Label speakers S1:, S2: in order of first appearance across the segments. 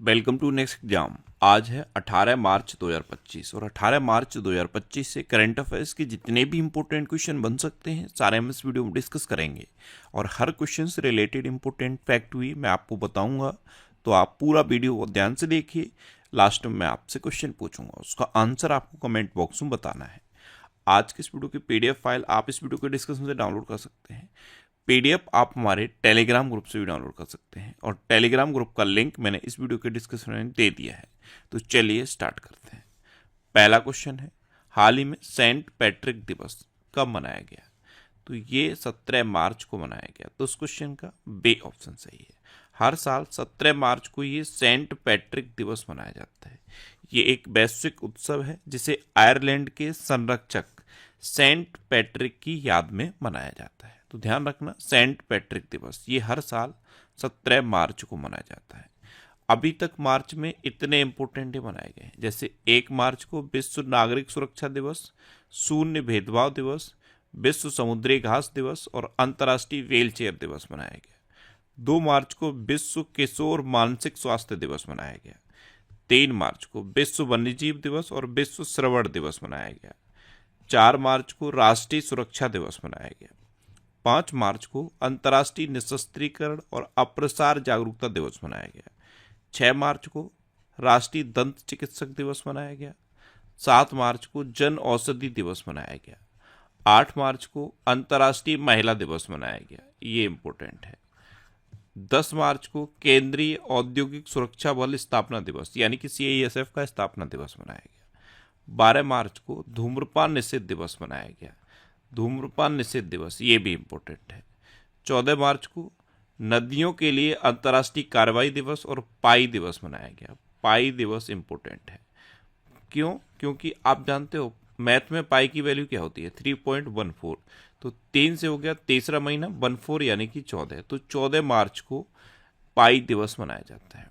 S1: Welcome to next exam. आज है 18 मार्च 2025 और 18 मार्च 2025 से करंट अफेयर्स के जितने भी इंपॉर्टेंट क्वेश्चन बन सकते हैं सारे हम इस वीडियो में डिस्कस करेंगे और हर क्वेश्चन से रिलेटेड इंपॉर्टेंट फैक्ट भी मैं आपको बताऊंगा। तो आप पूरा वीडियो ध्यान से देखिए। लास्ट में मैं आपसे क्वेश्चन पूछूंगा, उसका आंसर आपको कमेंट बॉक्स में बताना है। आज की इस वीडियो की पीडीएफ फाइल आप इस वीडियो के डिस्क्रिप्शन से डाउनलोड कर सकते हैं। पीडीएफ आप हमारे टेलीग्राम ग्रुप से भी डाउनलोड कर सकते हैं और टेलीग्राम ग्रुप का लिंक मैंने इस वीडियो के डिस्क्रिप्शन में दे दिया है। तो चलिए स्टार्ट करते हैं। पहला क्वेश्चन है, हाल ही में सेंट पैट्रिक दिवस कब मनाया गया? तो ये 17 मार्च को मनाया गया। तो उस क्वेश्चन का बी ऑप्शन सही है। हर साल 17 मार्च को ये सेंट पैट्रिक दिवस मनाया जाता है। ये एक वैश्विक उत्सव है जिसे आयरलैंड के संरक्षक सेंट पैट्रिक की याद में मनाया जाता है। तो ध्यान रखना, सेंट पैट्रिक दिवस ये हर साल 17 मार्च को मनाया जाता है। अभी तक मार्च में इतने इंपॉर्टेंट डे मनाए गए हैं, जैसे 1 मार्च को विश्व नागरिक सुरक्षा दिवस, शून्य भेदभाव दिवस, विश्व समुद्री घास दिवस और अंतर्राष्ट्रीय व्हील चेयर दिवस मनाया गया। 2 मार्च को विश्व किशोर मानसिक स्वास्थ्य दिवस मनाया गया। 3 मार्च को विश्व वन्यजीव दिवस और विश्व श्रवण दिवस मनाया गया। 4 मार्च को राष्ट्रीय सुरक्षा दिवस मनाया गया। 5 मार्च को अंतर्राष्ट्रीय निशस्त्रीकरण और अप्रसार जागरूकता दिवस मनाया गया। 6 मार्च को राष्ट्रीय दंत चिकित्सक दिवस मनाया गया। 7 मार्च को जन औषधि दिवस मनाया गया। 8 मार्च को अंतर्राष्ट्रीय महिला दिवस मनाया गया, ये इंपॉर्टेंट है। 10 मार्च को केंद्रीय औद्योगिक सुरक्षा बल स्थापना दिवस यानी कि सीआईएसएफ का स्थापना दिवस मनाया गया। 12 मार्च को धूम्रपान निषेध दिवस मनाया गया। धूम्रपान निषेध दिवस ये भी इम्पोर्टेंट है। 14 मार्च को नदियों के लिए अंतर्राष्ट्रीय कार्रवाई दिवस और पाई दिवस मनाया गया। पाई दिवस इम्पोर्टेंट है। क्यों? क्योंकि आप जानते हो मैथ में पाई की वैल्यू क्या होती है, 3.14। तो 3 से हो गया तीसरा महीना 14 यानी कि 14। तो 14 मार्च को पाई दिवस मनाया जाता है।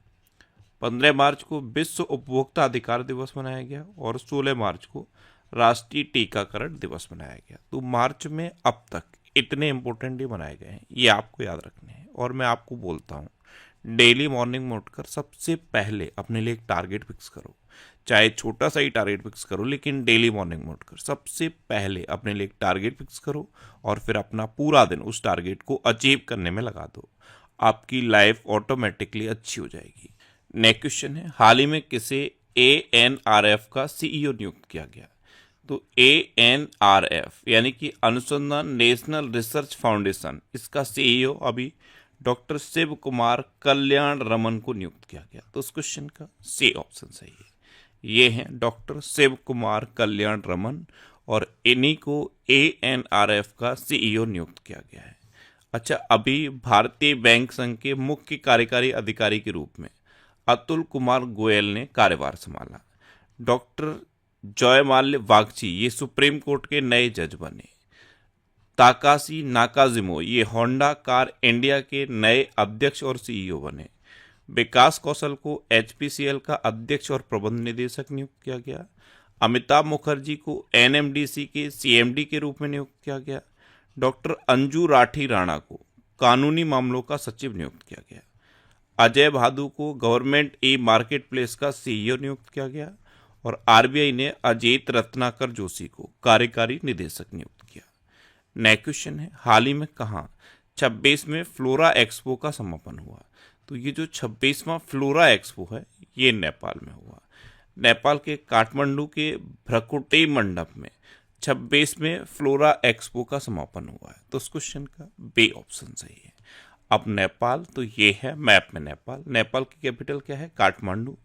S1: 15 मार्च को विश्व उपभोक्ता अधिकार दिवस मनाया गया और 16 मार्च को राष्ट्रीय टीकाकरण दिवस मनाया गया। तो मार्च में अब तक इतने इंपॉर्टेंट डे मनाए गए हैं, ये आपको याद रखने हैं। और मैं आपको बोलता हूँ, डेली मॉर्निंग में उठकर सबसे पहले अपने लिए एक टारगेट फिक्स करो। चाहे छोटा सा ही टारगेट फिक्स करो, लेकिन डेली मॉर्निंग में उठकर सबसे पहले अपने लिए एक टारगेट फिक्स करो और फिर अपना पूरा दिन उस टारगेट को अचीव करने में लगा दो। आपकी लाइफ ऑटोमेटिकली अच्छी हो जाएगी। नेक्स्ट क्वेश्चन है, हाल ही में किसे ANRF का CEO नियुक्त किया गया? तो ANRF यानी कि अनुसंधान नेशनल रिसर्च फाउंडेशन, इसका CEO अभी डॉक्टर शिव कुमार कल्याण रमन को नियुक्त किया गया। तो उस क्वेश्चन का सी ऑप्शन सही है। ये हैं डॉक्टर शिव कुमार कल्याण रमन और इन्हीं को ANRF का CEO नियुक्त किया गया है। अच्छा, अभी भारतीय बैंक संघ के मुख्य कार्यकारी अधिकारी के रूप में अतुल कुमार गोयल ने कार्यभार संभाला। डॉक्टर जयमाल्य बागची ये सुप्रीम कोर्ट के नए जज बने। ताकाशी नाकाजिमो ये होंडा कार इंडिया के नए अध्यक्ष और CEO बने। विकास कौशल को HPCL का अध्यक्ष और प्रबंध निदेशक नियुक्त किया गया। अमिताभ मुखर्जी को NMDC के CMD के रूप में नियुक्त किया गया। डॉक्टर अंजू राठी राणा को कानूनी मामलों का सचिव नियुक्त किया गया। अजय भादु को गवर्नमेंट मार्केट प्लेस का CEO नियुक्त किया गया और RBI ने अजीत रत्नाकर जोशी को कार्यकारी निदेशक नियुक्त किया। नेक्स्ट क्वेश्चन है, हाल ही में कहाँ 26वें फ्लोरा एक्सपो का समापन हुआ? तो ये जो 26वां फ्लोरा एक्सपो है ये नेपाल में हुआ। नेपाल के काठमांडू के भ्रकुटी मंडप में 26वें फ्लोरा एक्सपो का समापन हुआ है। तो उस क्वेश्चन का बी ऑप्शन सही है। अब नेपाल, तो ये है मैप में नेपाल। नेपाल की कैपिटल क्या है? काठमांडू।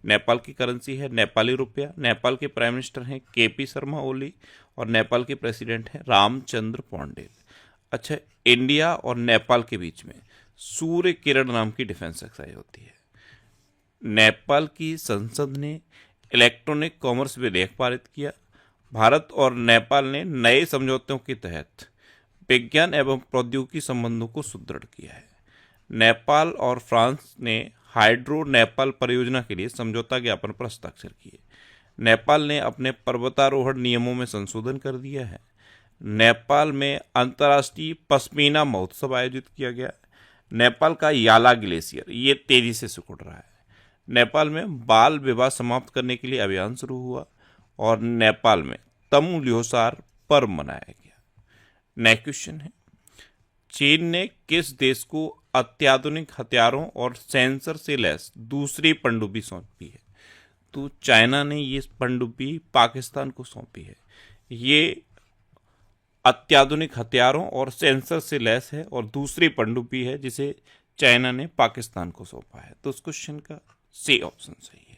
S1: नेपाल की करेंसी है नेपाली रुपया। नेपाल के प्राइम मिनिस्टर हैं KP शर्मा ओली और नेपाल के प्रेसिडेंट हैं रामचंद्र पौंडेल। अच्छा, इंडिया और नेपाल के बीच में सूर्य किरण नाम की डिफेंस एक्सरसाइज होती है। नेपाल की संसद ने इलेक्ट्रॉनिक कॉमर्स विधेयक पारित किया। भारत और नेपाल ने नए समझौतों के तहत विज्ञान एवं प्रौद्योगिकी संबंधों को सुदृढ़ किया है। नेपाल और फ्रांस ने हाइड्रो नेपाल परियोजना के लिए समझौता ज्ञापन पर हस्ताक्षर किए। नेपाल ने अपने पर्वतारोहण नियमों में संशोधन कर दिया है। नेपाल में अंतर्राष्ट्रीय पश्मीना महोत्सव आयोजित किया गया। नेपाल का याला ग्लेशियर ये तेजी से सिकुड़ रहा है। नेपाल में बाल विवाह समाप्त करने के लिए अभियान शुरू हुआ और नेपाल में तमु ल्होसार पर्व मनाया गया। नेक्स्ट क्वेश्चन है, चीन ने किस देश को अत्याधुनिक हथियारों और सेंसर से लैस दूसरी पनडुब्बी सौंपी है? तो चाइना ने ये पनडुब्बी पाकिस्तान को सौंपी है। ये अत्याधुनिक हथियारों और सेंसर से लैस है और दूसरी पनडुब्बी है जिसे चाइना ने पाकिस्तान को सौंपा है। तो उस क्वेश्चन का सी ऑप्शन सही है।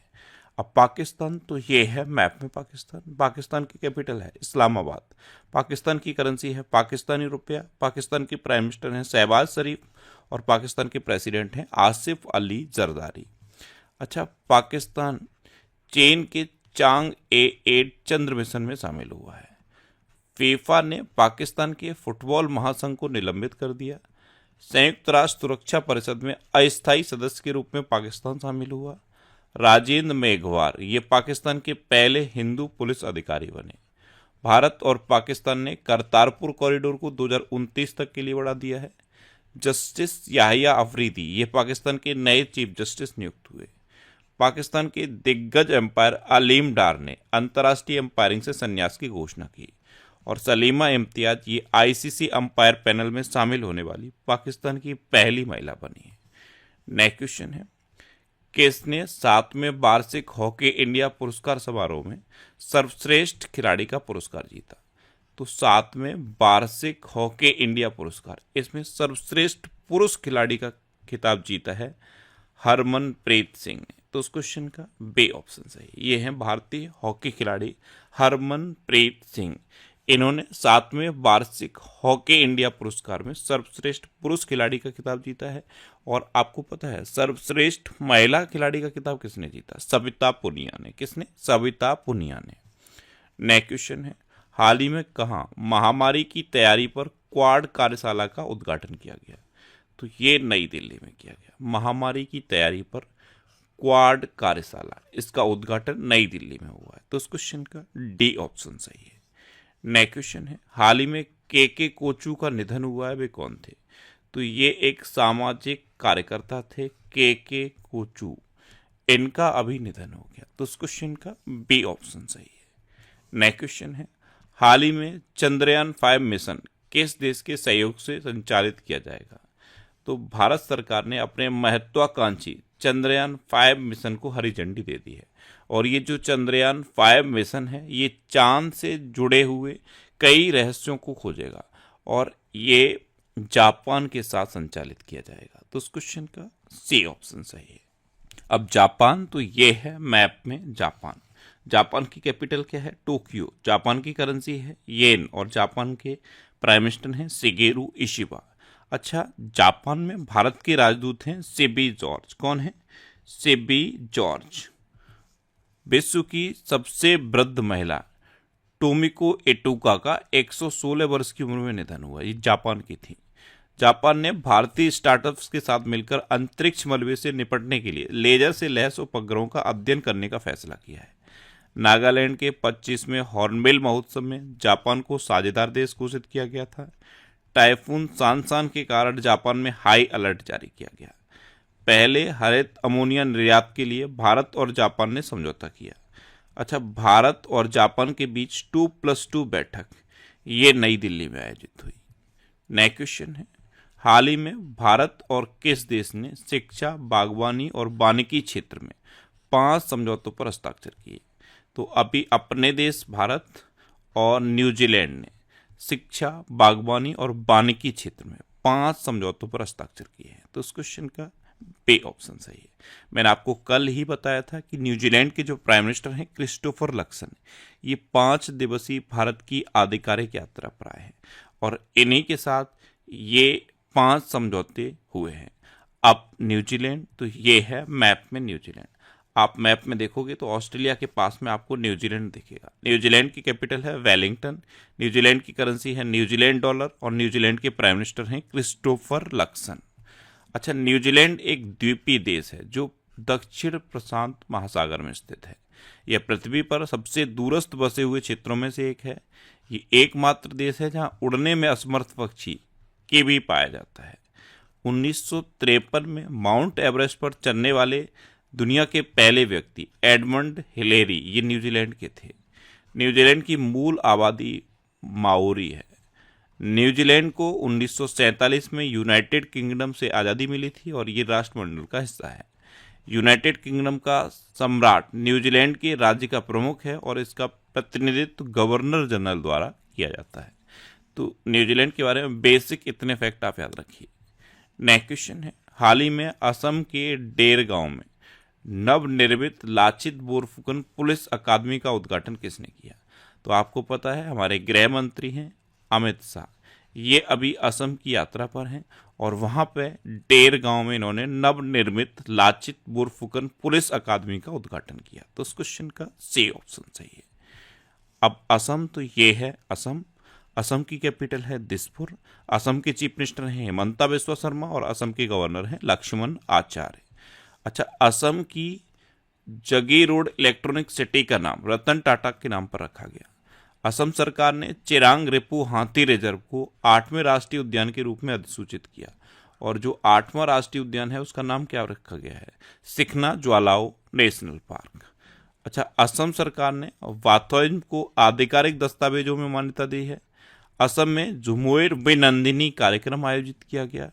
S1: अब पाकिस्तान, तो ये है मैप में पाकिस्तान की कैपिटल है इस्लामाबाद, पाकिस्तान की करेंसी है पाकिस्तानी रुपया, पाकिस्तान की प्राइम मिनिस्टर हैं शहबाज शरीफ और पाकिस्तान के प्रेसिडेंट हैं आसिफ अली जरदारी। अच्छा, पाकिस्तान चीन के चांग ए8 चंद्र मिशन में शामिल हुआ है। फीफा ने पाकिस्तान के फुटबॉल महासंघ को निलंबित कर दिया। संयुक्त राष्ट्र सुरक्षा परिषद में अस्थायी सदस्य के रूप में पाकिस्तान शामिल हुआ। राजेंद्र मेघवार ये पाकिस्तान के पहले हिंदू पुलिस अधिकारी बने। भारत और पाकिस्तान ने करतारपुर कॉरिडोर को 2029 तक के लिए बढ़ा दिया है। जस्टिस याहिया अफरीदी ये पाकिस्तान के नए चीफ जस्टिस नियुक्त हुए। पाकिस्तान के दिग्गज एम्पायर अलीम डार ने अंतर्राष्ट्रीय एम्पायरिंग से संन्यास की घोषणा की और सलीमा इम्तियाज ये आईसीसी अंपायर पैनल में शामिल होने वाली पाकिस्तान की पहली महिला बनी है। नेक्स्ट क्वेश्चन है, किसने 7वें वार्षिक हॉकी इंडिया पुरस्कार समारोह में सर्वश्रेष्ठ खिलाड़ी का पुरस्कार जीता? तो 7वें वार्षिक हॉकी इंडिया पुरस्कार, इसमें सर्वश्रेष्ठ पुरुष खिलाड़ी का खिताब जीता है हरमनप्रीत सिंह ने। तो उस क्वेश्चन का बी ऑप्शन सही। ये हैं भारतीय हॉकी खिलाड़ी हरमनप्रीत सिंह। इन्होंने 7वें वार्षिक हॉकी इंडिया पुरस्कार में सर्वश्रेष्ठ पुरुष खिलाड़ी का खिताब जीता है। और आपको पता है सर्वश्रेष्ठ महिला खिलाड़ी का खिताब किसने जीता? सविता पुनिया ने। किसने? सविता पुनिया ने। नेक्स्ट क्वेश्चन है, हाल ही में कहाँ महामारी की तैयारी पर क्वाड कार्यशाला का उद्घाटन किया गया? तो ये नई दिल्ली में किया गया। महामारी की तैयारी पर क्वाड कार्यशाला, इसका उद्घाटन नई दिल्ली में हुआ है। तो उस क्वेश्चन का डी ऑप्शन सही है। नेक्स्ट क्वेश्चन है, हाल ही में के कोचू का निधन हुआ है, वे कौन थे? तो ये एक सामाजिक कार्यकर्ता थे के कोचू, इनका अभी निधन हो गया। तो उस क्वेश्चन का बी ऑप्शन सही है। नेक्स्ट क्वेश्चन है, हाल ही में चंद्रयान 5 मिशन किस देश के सहयोग से संचालित किया जाएगा? तो भारत सरकार ने अपने महत्वाकांक्षी चंद्रयान 5 मिशन को हरी झंडी दे दी है। और ये जो चंद्रयान 5 मिशन है ये चांद से जुड़े हुए कई रहस्यों को खोजेगा और ये जापान के साथ संचालित किया जाएगा। तो उस क्वेश्चन का सी ऑप्शन सही है। अब जापान, तो ये है मैप में जापान। जापान की कैपिटल क्या है? टोक्यो। जापान की करेंसी है येन और जापान के प्राइम मिनिस्टर हैं शिगेरू इशिबा। अच्छा, जापान में भारत के राजदूत हैं सिबी जॉर्ज। कौन है? सिबी जॉर्ज। विश्व की सबसे वृद्ध महिला टोमिको एटुका का 116 वर्ष की उम्र में निधन हुआ। ये जापान की थी। जापान ने भारतीय स्टार्टअप्स के साथ मिलकर अंतरिक्ष मलबे से निपटने के लिए लेजर से लैस उपग्रहों का अध्ययन करने का फैसला किया है। नागालैंड के 25वें हॉर्नबिल महोत्सव में जापान को साझेदार देश घोषित किया गया था। टाइफून सांसान के कारण जापान में हाई अलर्ट जारी किया गया। पहले हरित अमोनिया निर्यात के लिए भारत और जापान ने समझौता किया। अच्छा, भारत और जापान के बीच 2+2 बैठक ये नई दिल्ली में आयोजित हुई। नेक्स्ट क्वेश्चन है, हाल ही में भारत और किस देश ने शिक्षा, बागवानी और वानिकी क्षेत्र में 5 समझौतों पर हस्ताक्षर किए? तो अभी अपने देश भारत और न्यूजीलैंड ने शिक्षा, बागवानी और वानिकी क्षेत्र में 5 समझौतों पर हस्ताक्षर किए हैं। तो उस क्वेश्चन का बी ऑप्शन सही है। मैंने आपको कल ही बताया था कि न्यूजीलैंड के जो प्राइम मिनिस्टर हैं क्रिस्टोफर लक्सन, ये 5 दिवसीय भारत की आधिकारिक यात्रा पर आए हैं और इन्हीं के साथ ये 5 समझौते हुए हैं। अब न्यूजीलैंड, तो ये है मैप में न्यूजीलैंड। आप मैप में देखोगे तो ऑस्ट्रेलिया के पास में आपको न्यूजीलैंड दिखेगा। न्यूजीलैंड की कैपिटल है वेलिंगटन। न्यूजीलैंड की करेंसी है न्यूजीलैंड डॉलर और न्यूजीलैंड के प्राइम मिनिस्टर हैं क्रिस्टोफर लक्सन। अच्छा, न्यूजीलैंड एक द्वीपीय देश है जो दक्षिण प्रशांत महासागर में स्थित है। यह पृथ्वी पर सबसे दूरस्थ बसे हुए क्षेत्रों में से एक है। ये एकमात्र देश है जहां उड़ने में असमर्थ पक्षी कीवी पाया जाता है। 1953 में माउंट एवरेस्ट पर चढ़ने वाले दुनिया के पहले व्यक्ति एडमंड हिलेरी, ये न्यूजीलैंड के थे। न्यूजीलैंड की मूल आबादी माओरी है। न्यूजीलैंड को 1947 में यूनाइटेड किंगडम से आज़ादी मिली थी और ये राष्ट्रमंडल का हिस्सा है। यूनाइटेड किंगडम का सम्राट न्यूजीलैंड के राज्य का प्रमुख है और इसका प्रतिनिधित्व गवर्नर जनरल द्वारा किया जाता है। तो न्यूजीलैंड के बारे में बेसिक इतने फैक्ट आप याद रखिए। नेक्स्ट क्वेश्चन है, हाल ही में असम के डेर गांव में नवनिर्मित लाचित बोरफुकन पुलिस अकादमी का उद्घाटन किसने किया? तो आपको पता है हमारे गृह मंत्री हैं अमित शाह। ये अभी असम की यात्रा पर हैं और वहाँ पे डेर गांव में इन्होंने नवनिर्मित लाचित बोरफुकन पुलिस अकादमी का उद्घाटन किया। तो इस क्वेश्चन का सी ऑप्शन सही है। अब असम, तो ये है असम। असम की कैपिटल है दिसपुर। असम के चीफ मिनिस्टर हैं हिमंता बिस्वा शर्मा और असम के गवर्नर हैं लक्ष्मण आचार्य। अच्छा, असम की जगीरोड इलेक्ट्रॉनिक सिटी का नाम रतन टाटा के नाम पर रखा गया। असम सरकार ने चिरांग रिपू हाथी रिजर्व को 8वें राष्ट्रीय उद्यान के रूप में अधिसूचित किया और जो 8वां राष्ट्रीय उद्यान है उसका नाम क्या रखा गया है? सिखना ज्वालाओ नेशनल पार्क। अच्छा, असम सरकार ने वाथोइन को आधिकारिक दस्तावेजों में मान्यता दी है। असम में झुमोर बेनंदिनी कार्यक्रम आयोजित किया गया।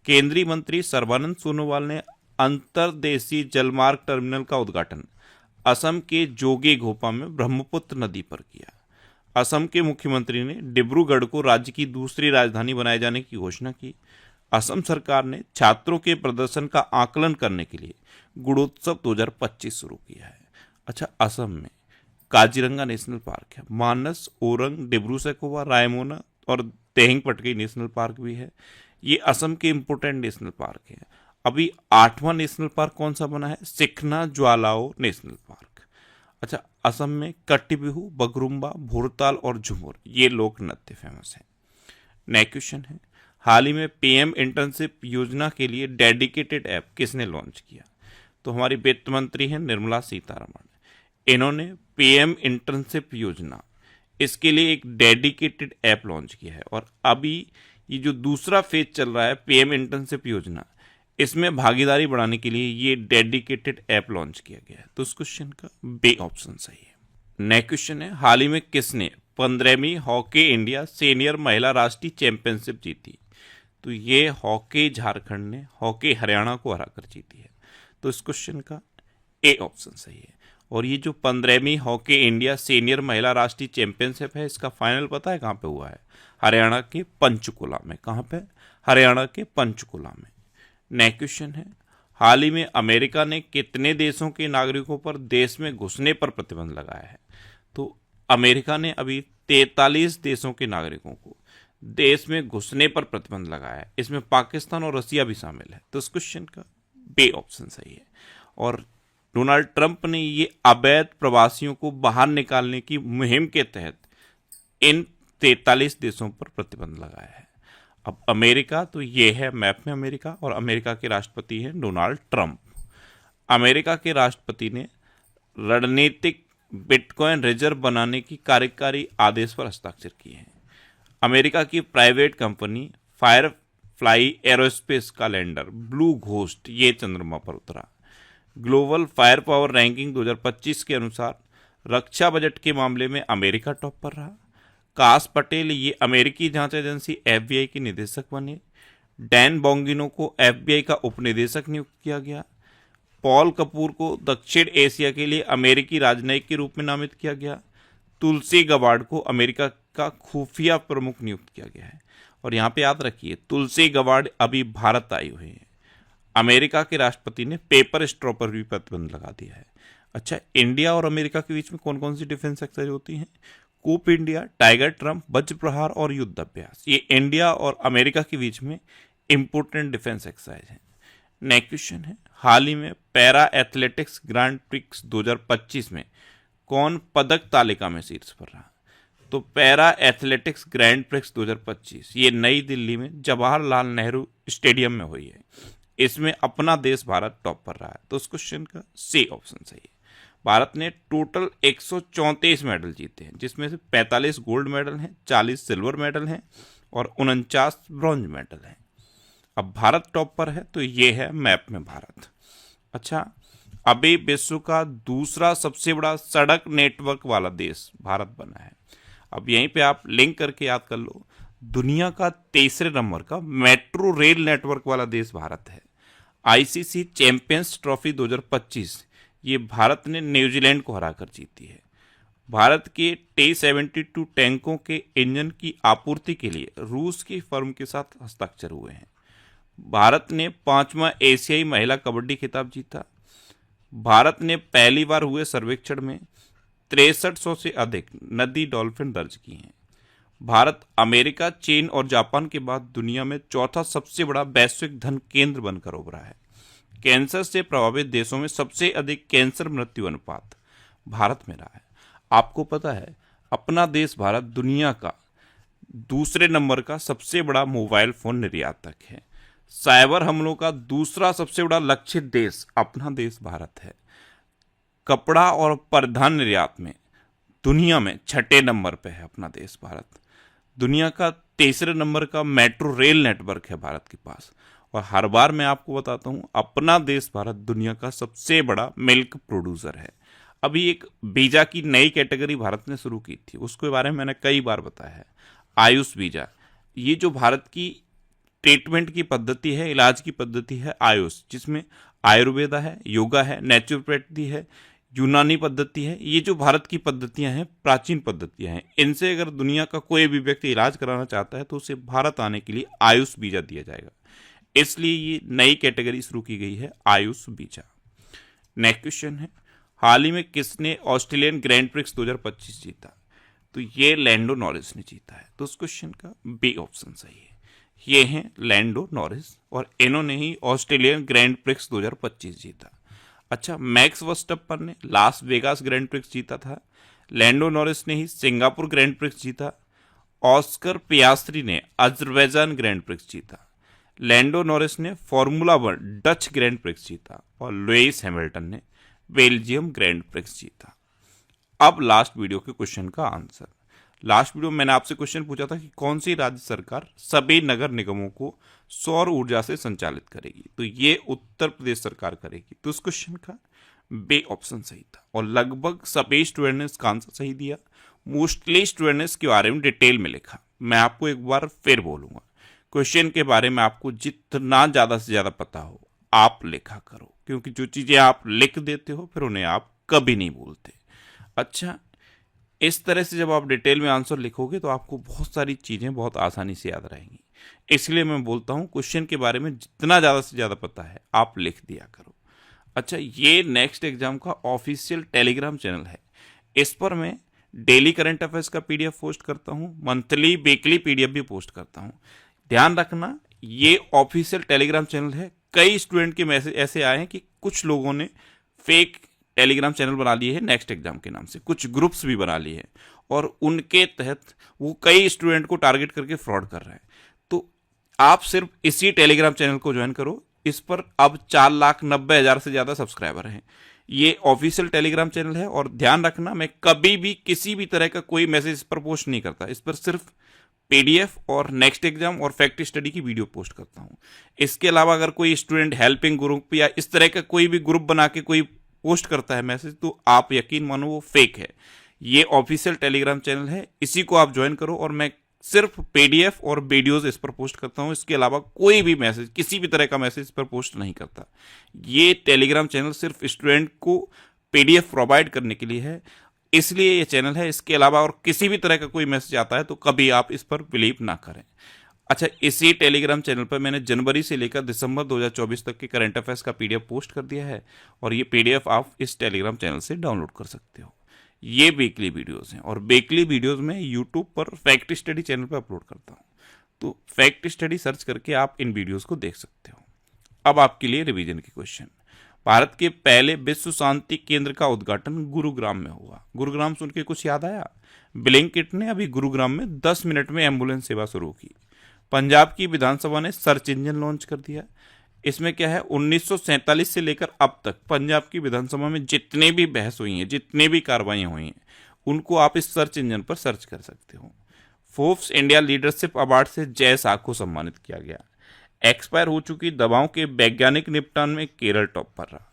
S1: केंद्रीय मंत्री सर्बानंद सोनोवाल ने अंतर्देशीय जलमार्ग टर्मिनल का उद्घाटन असम के जोगी घोपा में ब्रह्मपुत्र नदी पर किया। असम के मुख्यमंत्री ने डिब्रूगढ़ को राज्य की दूसरी राजधानी बनाए जाने की घोषणा की। असम सरकार ने छात्रों के प्रदर्शन का आकलन करने के लिए गुणोत्सव 2025 शुरू किया है। अच्छा, असम में काजीरंगा नेशनल पार्क है, मानस, ओरंग, डिब्रू सैखोवा, रायमोना और तेहिंग पटकाई नेशनल पार्क भी है। ये असम के इम्पोर्टेंट नेशनल पार्क है। अभी 8वां नेशनल पार्क कौन सा बना है? सिखना ज्वालाओ नेशनल पार्क। अच्छा, असम में कट्टीबिहू, बगरुम्बा, भोरताल और झुमर ये लोक नृत्य फेमस है। नेक्स्ट क्वेश्चन है, हाल ही में पीएम इंटर्नशिप योजना के लिए डेडिकेटेड ऐप किसने लॉन्च किया? तो हमारी वित्त मंत्री हैं निर्मला सीतारमण। इन्होंने पीएम इंटर्नशिप योजना, इसके लिए एक डेडिकेटेड ऐप लॉन्च किया है और अभी ये जो दूसरा फेज चल रहा है पीएम इंटर्नशिप योजना, इसमें भागीदारी बढ़ाने के लिए ये डेडिकेटेड ऐप लॉन्च किया गया है। तो इस क्वेश्चन का बी ऑप्शन सही है। नेक्स्ट क्वेश्चन है, हाल ही में किसने 15वीं हॉकी इंडिया सीनियर महिला राष्ट्रीय चैंपियनशिप जीती? तो ये हॉकी झारखंड ने हॉकी हरियाणा को हराकर जीती है। तो इस क्वेश्चन का ए ऑप्शन सही है। और ये जो 15वीं हॉकी इंडिया सीनियर महिला राष्ट्रीय चैंपियनशिप है, इसका फाइनल पता है कहाँ पे हुआ है? हरियाणा के पंचकुला में। कहाँ पे? हरियाणा के पंचकुला में। नेक्स्ट क्वेश्चन है, हाल ही में अमेरिका ने कितने देशों के नागरिकों पर देश में घुसने पर प्रतिबंध लगाया है? तो अमेरिका ने अभी 43 देशों के नागरिकों को देश में घुसने पर प्रतिबंध लगाया है। इसमें पाकिस्तान और रसिया भी शामिल है। तो इस क्वेश्चन का बी ऑप्शन सही है। और डोनाल्ड ट्रंप ने ये अवैध प्रवासियों को बाहर निकालने की मुहिम के तहत इन 43 देशों पर प्रतिबंध लगाया है। अब अमेरिका, तो ये है मैप में अमेरिका और अमेरिका के राष्ट्रपति हैं डोनाल्ड ट्रंप। अमेरिका के राष्ट्रपति ने रणनीतिक बिटकॉइन रिजर्व बनाने की कार्यकारी आदेश पर हस्ताक्षर किए हैं। अमेरिका की प्राइवेट कंपनी फायरफ्लाई एरोस्पेस का लैंडर ब्लू घोस्ट ये चंद्रमा पर उतरा। ग्लोबल फायर पावर रैंकिंग 2025 के अनुसार रक्षा बजट के मामले में अमेरिका टॉप पर रहा। काश पटेल ये अमेरिकी जांच एजेंसी एफबीआई के निदेशक बने। डैन बोंगिनो को एफबीआई का उपनिदेशक नियुक्त किया गया। पॉल कपूर को दक्षिण एशिया के लिए अमेरिकी राजनयिक के रूप में नामित किया गया। तुलसी गबार्ड को अमेरिका का खुफिया प्रमुख नियुक्त किया गया है। और यहाँ पे याद रखिए, तुलसी गबार्ड अभी भारत आई हुई है। अमेरिका के राष्ट्रपति ने पेपर स्ट्रॉ पर भी प्रतिबंध लगा दिया है। अच्छा, इंडिया और अमेरिका के बीच में कौन कौन सी डिफेंस एक्सरसाइज होती हैं? कूप इंडिया, टाइगर ट्रंप, वज्र प्रहार और युद्ध अभ्यास, ये इंडिया और अमेरिका के बीच में इंपोर्टेंट डिफेंस एक्सरसाइज है। नेक्स्ट क्वेश्चन है, हाल ही में पैरा एथलेटिक्स ग्रांड प्रिक्स 2025 में कौन पदक तालिका में शीर्ष पर रहा? तो पैरा एथलेटिक्स ग्रैंड प्रिक्स 2025 ये नई दिल्ली में जवाहरलाल नेहरू स्टेडियम में हुई है। इसमें अपना देश भारत टॉप पर रहा है। तो उस क्वेश्चन का सी ऑप्शन सही है। भारत ने टोटल 134 मेडल जीते हैं, जिसमें से 45 गोल्ड मेडल हैं, 40 सिल्वर मेडल हैं और 49 ब्रॉन्ज मेडल हैं। अब भारत टॉप पर है, तो ये है मैप में भारत। अच्छा, अभी विश्व का दूसरा सबसे बड़ा सड़क नेटवर्क वाला देश भारत बना है। अब यहीं पे आप लिंक करके याद कर लो, दुनिया का तीसरे नंबर का मेट्रो रेल नेटवर्क वाला देश भारत है। आईसीसी चैंपियंस ट्रॉफी 2025 ये भारत ने न्यूजीलैंड को हराकर जीती है। भारत के T-72 टैंकों के इंजन की आपूर्ति के लिए रूस की फर्म के साथ हस्ताक्षर हुए हैं। भारत ने 5वां एशियाई महिला कबड्डी खिताब जीता। भारत ने पहली बार हुए सर्वेक्षण में 6300 से अधिक नदी डॉल्फिन दर्ज की हैं। भारत अमेरिका, चीन और जापान के बाद दुनिया में चौथा सबसे बड़ा वैश्विक धन केंद्र बनकर उभरा है। कैंसर से प्रभावित देशों में सबसे अधिक कैंसर मृत्यु अनुपात भारत में रहा है। आपको पता है अपना देश भारत दुनिया का दूसरे नंबर का सबसे बड़ा मोबाइल फोन निर्यातक है। साइबर हमलों का दूसरा सबसे बड़ा लक्षित देश अपना देश भारत है। कपड़ा और परिधान निर्यात में दुनिया में 6ठे नंबर पे है अपना देश भारत। दुनिया का तीसरे नंबर का मेट्रो रेल नेटवर्क है भारत के पास। और हर बार मैं आपको बताता हूँ अपना देश भारत दुनिया का सबसे बड़ा मिल्क प्रोड्यूसर है। अभी एक वीजा की नई कैटेगरी भारत ने शुरू की थी, उसके बारे में मैंने कई बार बताया है, आयुष वीजा। ये जो भारत की ट्रीटमेंट की पद्धति है, इलाज की पद्धति है आयुष, जिसमें आयुर्वेदा है, योगा है, नेचुरोपैथी है, यूनानी पद्धति है। ये जो भारत की पद्धतियां हैं, प्राचीन पद्धतियां हैं, इनसे अगर दुनिया का कोई भी व्यक्ति इलाज कराना चाहता है तो उसे भारत आने के लिए आयुष वीजा दिया जाएगा। इसलिए ये नई कैटेगरी शुरू की गई है, आयुष वीजा। नेक्स्ट क्वेश्चन है, हाल ही में किसने ऑस्ट्रेलियन ग्रैंड प्रिक्स 2025 जीता? तो ये लैंडो नॉरिस ने जीता है। तो उस क्वेश्चन का बी ऑप्शन सही है। ये हैं लैंडो नॉरिस और इन्होंने ही ऑस्ट्रेलियन ग्रैंड प्रिक्स 2025 जीता। अच्छा, मैक्स वर्स्टैपन ने लास वेगास ग्रैंड प्रिक्स जीता था। लैंडो नॉरिस ने ही सिंगापुर ग्रैंड प्रिक्स जीता। ऑस्कर पियास्त्री ने अजरबैजान ग्रैंड प्रिक्स जीता। लैंडो नॉरिस ने फार्मूला 1 डच ग्रैंड प्रिक्स जीता और लुइस हैमिल्टन ने बेल्जियम ग्रैंड प्रिक्स जीता। अब लास्ट वीडियो के क्वेश्चन का आंसर। लास्ट वीडियो में मैंने आपसे क्वेश्चन पूछा था कि कौन सी राज्य सरकार सभी नगर निगमों को सौर ऊर्जा से संचालित करेगी? तो ये उत्तर प्रदेश सरकार करेगी। तो उस क्वेश्चन का बी ऑप्शन सही था और लगभग सभी स्टूडेंट ने इसका आंसर सही दिया। मोस्टली स्टूडेंट ने इसके बारे में डिटेल में लिखा। मैं आपको एक बार फिर बोलूंगा, क्वेश्चन के बारे में आपको जितना ज़्यादा से ज़्यादा पता हो आप लिखा करो, क्योंकि जो चीज़ें आप लिख देते हो फिर उन्हें आप कभी नहीं भूलते। अच्छा, इस तरह से जब आप डिटेल में आंसर लिखोगे तो आपको बहुत सारी चीज़ें बहुत आसानी से याद रहेंगी। इसलिए मैं बोलता हूँ क्वेश्चन के बारे में जितना ज़्यादा से ज़्यादा पता है आप लिख दिया करो। अच्छा, ये नेक्स्ट एग्जाम का ऑफिशियल टेलीग्राम चैनल है। इस पर मैं डेली करंट अफेयर्स का पीडीएफ पोस्ट करता हूँ, मंथली वीकली पीडीएफ भी पोस्ट करता हूँ। ध्यान रखना, ये ऑफिशियल टेलीग्राम चैनल है। कई स्टूडेंट के मैसेज ऐसे आए हैं कि कुछ लोगों ने फेक टेलीग्राम चैनल बना लिए है नेक्स्ट एग्जाम के नाम से, कुछ ग्रुप्स भी बना लिए हैं और उनके तहत वो कई स्टूडेंट को टारगेट करके फ्रॉड कर रहे हैं। तो आप सिर्फ इसी टेलीग्राम चैनल को ज्वाइन करो। इस पर अब 4,90,000 से ज़्यादा सब्सक्राइबर हैं। ये ऑफिशियल टेलीग्राम चैनल है और ध्यान रखना, मैं कभी भी किसी भी तरह का कोई मैसेज इस पर पोस्ट नहीं करता। इस पर सिर्फ पीडीएफ और नेक्स्ट एग्जाम और फैक्ट स्टडी की वीडियो पोस्ट करता हूँ। इसके अलावा अगर कोई स्टूडेंट हेल्पिंग ग्रुप या इस तरह का कोई भी ग्रुप बना के कोई पोस्ट करता है मैसेज, तो आप यकीन मानो वो फेक है। ये ऑफिशियल टेलीग्राम चैनल है, इसी को आप ज्वाइन करो और मैं सिर्फ पीडीएफ और वीडियोस इस पर पोस्ट करता हूँ। इसके अलावा कोई भी मैसेज, किसी भी तरह का मैसेज इस पर पोस्ट नहीं करता। ये टेलीग्राम चैनल सिर्फ स्टूडेंट को पीडीएफ प्रोवाइड करने के लिए है, इसलिए ये चैनल है। इसके अलावा और किसी भी तरह का कोई मैसेज आता है तो कभी आप इस पर बिलीव ना करें। अच्छा, इसी टेलीग्राम चैनल पर मैंने जनवरी से लेकर दिसंबर 2024 तक के करंट अफेयर्स का पीडीएफ पोस्ट कर दिया है और ये पीडीएफ आप इस टेलीग्राम चैनल से डाउनलोड कर सकते हो। ये वीकली वीडियोस हैं और वीकली वीडियोस में यूट्यूब पर फैक्ट स्टडी चैनल पर अपलोड करता हूँ। तो फैक्ट स्टडी सर्च करके आप इन वीडियोस को देख सकते हो। अब आपके लिए रिवीजन के क्वेश्चन। भारत के पहले विश्व शांति केंद्र का उद्घाटन गुरुग्राम में हुआ। गुरुग्राम सुन के कुछ याद आया? ब्लिंकिट ने अभी गुरुग्राम में 10 मिनट में एम्बुलेंस सेवा शुरू की। पंजाब की विधानसभा ने सर्च इंजन लॉन्च कर दिया। इसमें क्या है, 1947 से लेकर अब तक पंजाब की विधानसभा में जितने भी बहस हुई हैं, जितने भी कार्रवाइयाँ हुई हैं, उनको आप इस सर्च इंजन पर सर्च कर सकते हो। फोर्ब्स इंडिया लीडरशिप अवार्ड से जय शाह को सम्मानित किया गया। एक्सपायर हो चुकी दवाओं के वैज्ञानिक निपटान में केरल टॉप पर रहा।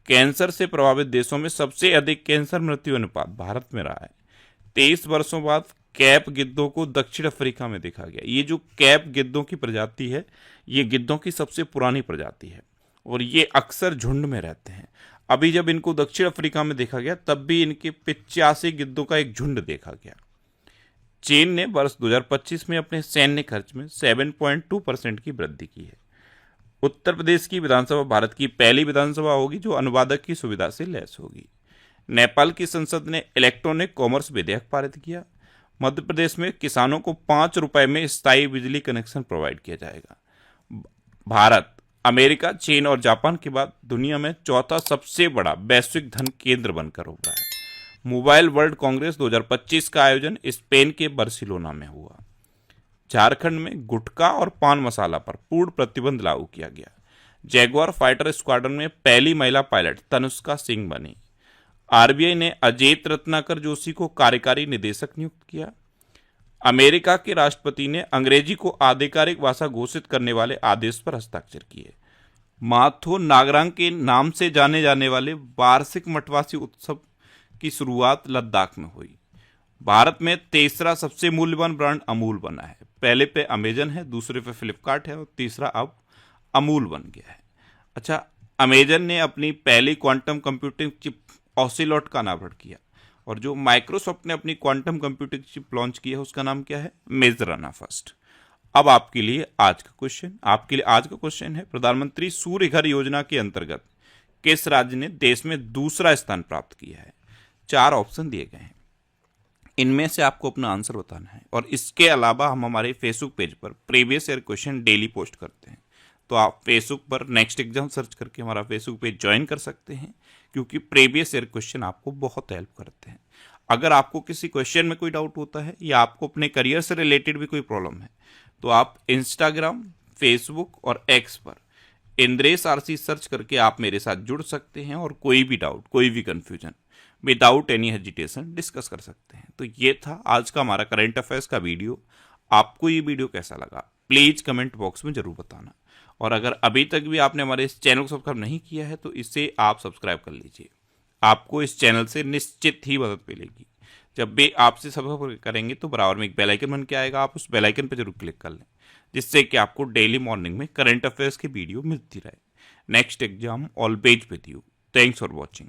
S1: कैंसर से प्रभावित देशों में सबसे अधिक कैंसर मृत्यु अनुपात भारत में रहा है। 23 वर्षों बाद कैप गिद्धों को दक्षिण अफ्रीका में देखा गया। ये जो कैप गिद्धों की प्रजाति है, ये गिद्धों की सबसे पुरानी प्रजाति है और ये अक्सर झुंड में रहते हैं। अभी जब इनको दक्षिण अफ्रीका में देखा गया तब भी इनके 85 गिद्धों का एक झुंड देखा गया। चीन ने वर्ष 2025 में अपने सैन्य खर्च में 7.2% की वृद्धि की है। उत्तर प्रदेश की विधानसभा भारत की पहली विधानसभा होगी जो अनुवादक की सुविधा से लैस होगी। नेपाल की संसद ने इलेक्ट्रॉनिक कॉमर्स विधेयक पारित किया। मध्य प्रदेश में किसानों को 5 रुपए में स्थायी बिजली कनेक्शन प्रोवाइड किया जाएगा। भारत अमेरिका, चीन और जापान के बाद दुनिया में चौथा सबसे बड़ा वैश्विक धन केंद्र बनकर उभरा है। मोबाइल वर्ल्ड कांग्रेस 2025 का आयोजन स्पेन के बार्सिलोना में हुआ। झारखंड में गुटखा और पान मसाला पर पूर्ण प्रतिबंध लागू किया गया। जैगुआर फाइटर स्क्वाड्रन में पहली महिला पायलट तनुष्का सिंह बनी। आरबीआई ने अजेत रत्नाकर जोशी को कार्यकारी निदेशक नियुक्त किया। अमेरिका के राष्ट्रपति ने अंग्रेजी को आधिकारिक भाषा घोषित करने वाले आदेश पर हस्ताक्षर किए। माथो नागरांग के नाम से जाने जाने वाले वार्षिक मठवासी उत्सव की शुरुआत लद्दाख में हुई। भारत में तीसरा सबसे मूल्यवान ब्रांड अमूल बना है। पहले पे अमेजन है, दूसरे पे फ्लिपकार्ट है और तीसरा अब अमूल बन गया है। अच्छा, अमेजन ने अपनी पहली क्वांटम कंप्यूटिंग चिप ऑसिलोट का अनावरण किया और जो माइक्रोसॉफ्ट ने अपनी क्वांटम कंप्यूटिंग चिप लॉन्च की है उसका नाम क्या है? Majorana first. अब आपके लिए आज का क्वेश्चन है, प्रधानमंत्री सूर्य घर योजना के अंतर्गत किस राज्य ने देश में दूसरा स्थान प्राप्त किया है? 4 ऑप्शन दिए गए हैं, इनमें से आपको अपना आंसर बताना है। और इसके अलावा हम हमारे फेसबुक पेज पर previous year question daily post करते हैं, तो आप फेसबुक पर नेक्स्ट एग्जाम सर्च करके हमारा फेसबुक पेज ज्वाइन कर सकते हैं, क्योंकि प्रीवियस ईयर क्वेश्चन आपको बहुत हेल्प करते हैं। अगर आपको किसी क्वेश्चन में कोई डाउट होता है या आपको अपने करियर से रिलेटेड भी कोई प्रॉब्लम है तो आप इंस्टाग्राम, फेसबुक और एक्स पर इंद्रेश आरसी सर्च करके आप मेरे साथ जुड़ सकते हैं और कोई भी डाउट, कोई भी confusion without any hesitation discuss कर सकते हैं। तो ये था आज का हमारा करंट अफेयर्स का वीडियो। आपको ये वीडियो कैसा लगा प्लीज कमेंट बॉक्स में जरूर बताना। और अगर अभी तक भी आपने हमारे इस चैनल को सब्सक्राइब नहीं किया है तो इसे आप सब्सक्राइब कर लीजिए। आपको इस चैनल से निश्चित ही मदद मिलेगी। जब भी आपसे सब्सक्राइब करेंगे तो बराबर में एक बेल आइकन बन के आएगा, आप उस बेल आइकन पर जरूर क्लिक कर लें, जिससे कि आपको डेली मॉर्निंग में करंट अफेयर्स की वीडियो मिलती रहे। Next exam always with you. Thanks for watching.